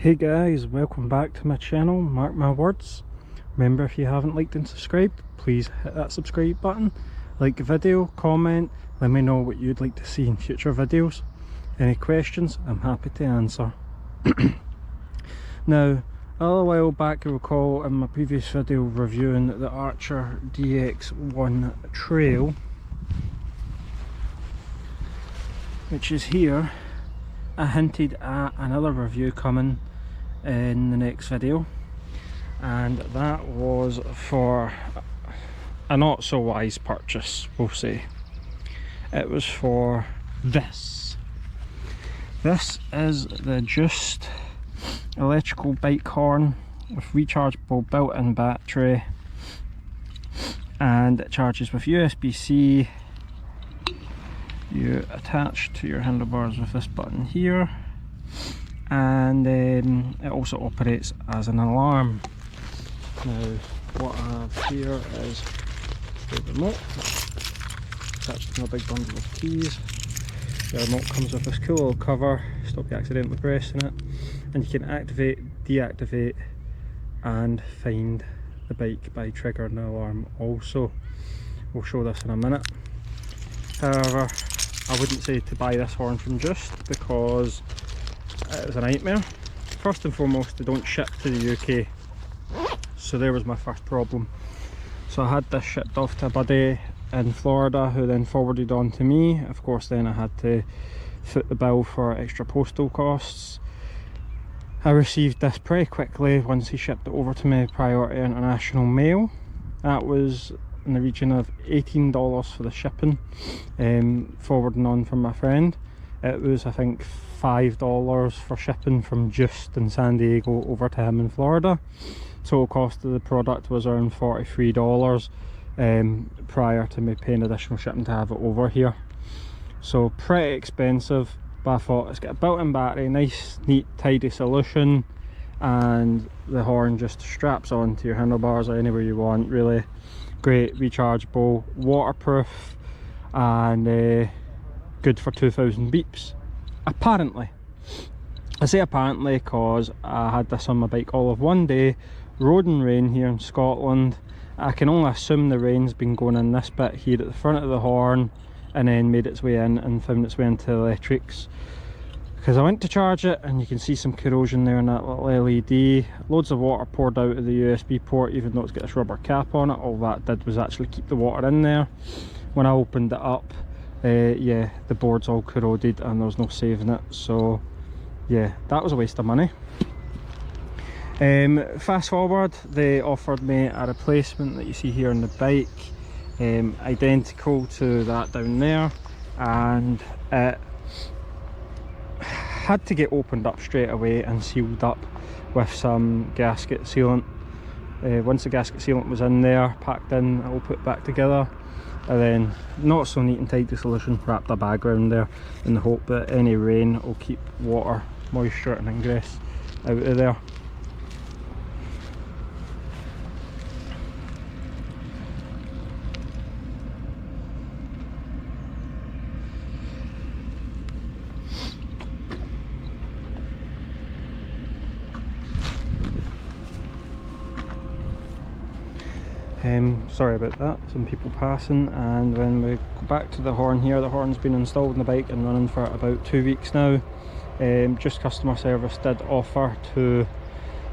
Hey guys, welcome back to my channel. Mark my words. Remember, if you haven't liked and subscribed, please hit that subscribe button, like the video, comment, let me know what you'd like to see in future videos. Any questions, I'm happy to answer. Now, a little while back, you recall in my previous video reviewing the Archer DX1 Trail, which is here, I hinted at another review coming in the next video, and that was for a not so wise purchase, we'll say. It was for this. This is the Just electrical bike horn with rechargeable built-in battery, and it charges with USB-C. You attach to your handlebars with this button here, and then it also operates as an alarm. Now what I have here is the remote attached to my big bundle of keys. The remote comes with this cool little cover, stop you accidentally pressing it, and you can activate, deactivate and find the bike by triggering the alarm also. We'll show this in a minute. However, I wouldn't say to buy this horn from Just, because it is a nightmare. First and foremost, they don't ship to the UK, so there was my first problem. So I had this shipped off to a buddy in Florida, who then forwarded on to me. Of course, then I had to foot the bill for extra postal costs. I received this pretty quickly once he shipped it over to me, priority international mail. That was in the region of $18 for the shipping, forwarding on from my friend. It was, I think, $5 for shipping from Just in San Diego over to him in Florida. Total cost of the product was around $43 prior to me paying additional shipping to have it over here. So pretty expensive, but I thought it's got a built-in battery, nice, neat, tidy solution, and the horn just straps onto your handlebars or anywhere you want. Really great, rechargeable, waterproof, and good for 2000 beeps, apparently. I say apparently because I had this on my bike all of one day, road and rain here in Scotland. I can only assume the rain's been going in this bit here at the front of the horn, and then made its way in and found its way into the electrics. Because I went to charge it, and you can see some corrosion there in that little LED. Loads of water poured out of the USB port, even though it's got this rubber cap on it. All that did was actually keep the water in there. When I opened it up, yeah, the board's all corroded and there was no saving it. So yeah, that was a waste of money. Fast forward, they offered me a replacement that you see here on the bike, identical to that down there, and it had to get opened up straight away and sealed up with some gasket sealant. Once the gasket sealant was in there, packed in, I'll put it back together, and then not so neat and tidy solution, wrapped a bag around there in the hope that any rain will keep water, moisture and ingress out of there. Sorry about that, some people passing. And when we go back to the horn here, the horn's been installed in the bike and running for about 2 weeks now. Just customer service did offer to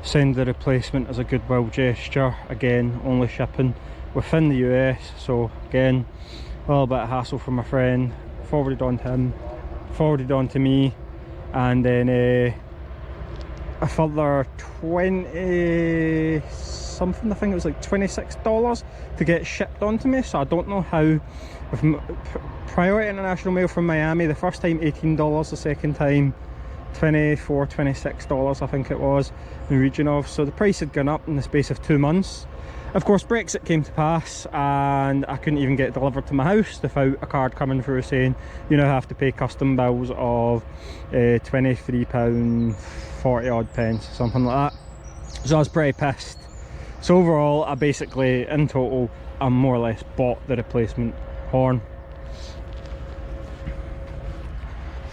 send the replacement as a goodwill gesture. Again, only shipping within the US, so again, a little bit of hassle from my friend, forwarded on to him, forwarded on to me, and then a further 20 something, I think it was like $26 to get shipped onto me. So I don't know how, with priority international mail from Miami, the first time $18, the second time $26 I think it was, in the region of. So the price had gone up in the space of 2 months. Of course, Brexit came to pass and I couldn't even get it delivered to my house without a card coming through saying you now have to pay custom bills of £23, 40 odd pence, something like that. So I was pretty pissed. So overall, I basically, in total, I more or less bought the replacement horn.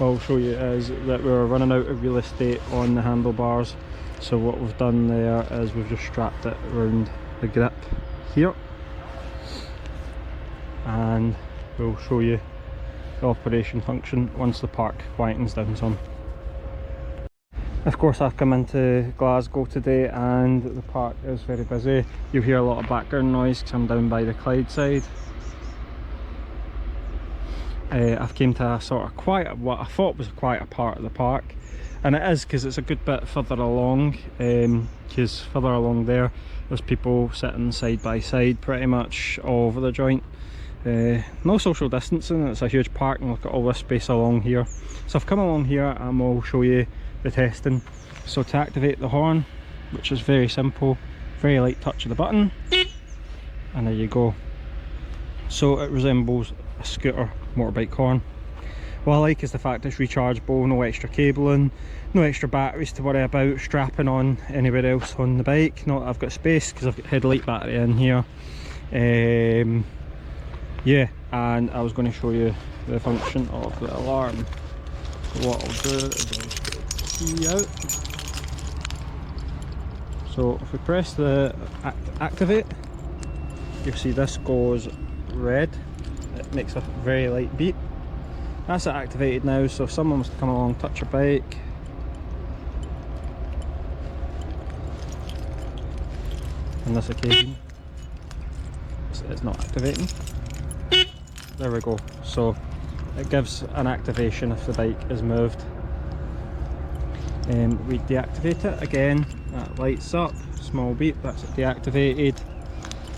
what I'll show you is that we're running out of real estate on the handlebars, so what we've done there is we've just strapped it around the grip here, and we'll show you the operation function once the park quietens down some. Of course, I've come into Glasgow today and the park is very busy. You'll hear a lot of background noise because I'm down by the Clyde side. I've came to a sort of quiet, what I thought was a quieter part of the park, and it is because it's a good bit further along, because further along there's people sitting side by side pretty much all over the joint. No social distancing, it's a huge park, and look at all this space along here. So I've come along here and we'll show you the testing. So to activate the horn, which is very simple, very light touch of the button, and there you go. So it resembles a scooter motorbike horn. What I like is the fact it's rechargeable, no extra cabling, no extra batteries to worry about strapping on anywhere else on the bike. Not that I've got space because I've got headlight battery in here. Yeah, and I was going to show you the function of the alarm. What I'll do is I'll just get the key out. So if we press the activate, you'll see this goes red. It makes a very light beep. That's it activated now, so if someone was to come along, touch your bike, on this occasion it's not activating. There we go. So it gives an activation if the bike is moved. We deactivate it again, that lights up, small beep, that's it deactivated.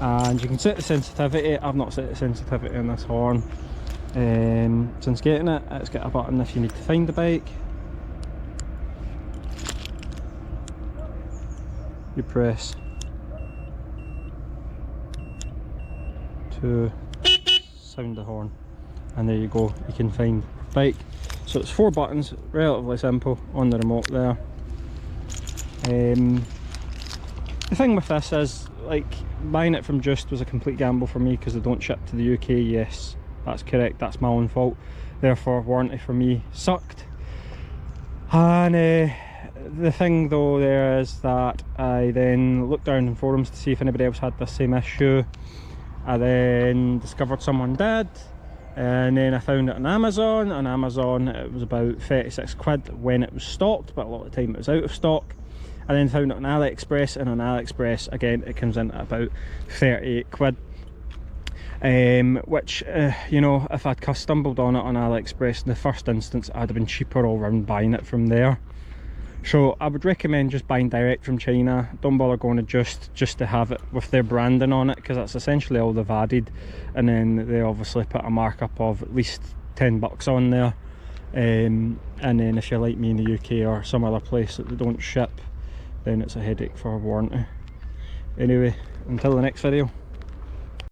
And you can set the sensitivity. I've not set the sensitivity on this horn since getting it. It's got a button if you need to find the bike. You press to sound the horn, and there you go, you can find the bike. So it's 4 buttons, relatively simple on the remote there. The thing with this is, like, buying it from Just was a complete gamble for me because they don't ship to the UK. Yes, that's correct, that's my own fault, therefore warranty for me sucked. And the thing though there is that I then looked down in forums to see if anybody else had the same issue. I then discovered someone did, and then I found it on Amazon. On Amazon it was about 36 quid when it was stocked, but a lot of the time it was out of stock. I then found it on AliExpress, and on AliExpress again it comes in at about 38 quid. Which, you know, if I'd stumbled on it on AliExpress in the first instance, I'd have been cheaper all round buying it from there. So I would recommend just buying direct from China. Don't bother going to just to have it with their branding on it, because that's essentially all they've added, and then they obviously put a markup of at least 10 bucks on there. And then if you're like me in the UK or some other place that they don't ship, then it's a headache for a warranty. Anyway, until the next video.